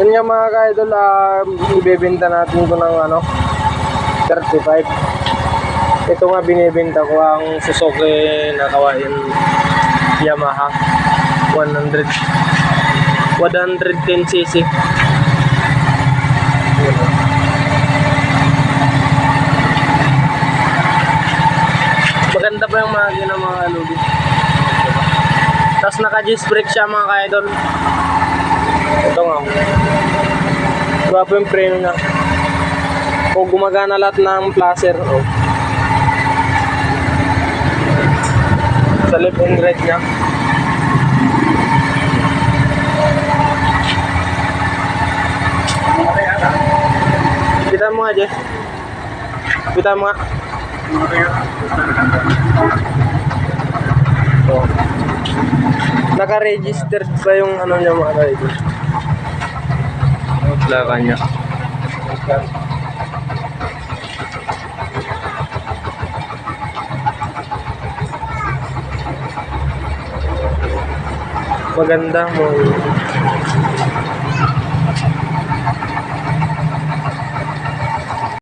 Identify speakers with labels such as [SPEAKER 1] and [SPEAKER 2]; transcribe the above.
[SPEAKER 1] Yun nga mga ka-idol, ibebenta natin ko ng 35. Ito nga binibenta ko ang Suzuki na kawain Yamaha 110cc. Maganda pa yung makina mga lugi. Tapos naka-disc brake siya mga ka-idol. Ito nga. Grabe yung preno niya. O gumagana lahat ng placer. Oh. Sa left and right niya. Kita mo nga, Jess. Kita mo nga. Oh. Naka-registered ba yung niya mga ka-idol? Plaka niya. Maganda mo.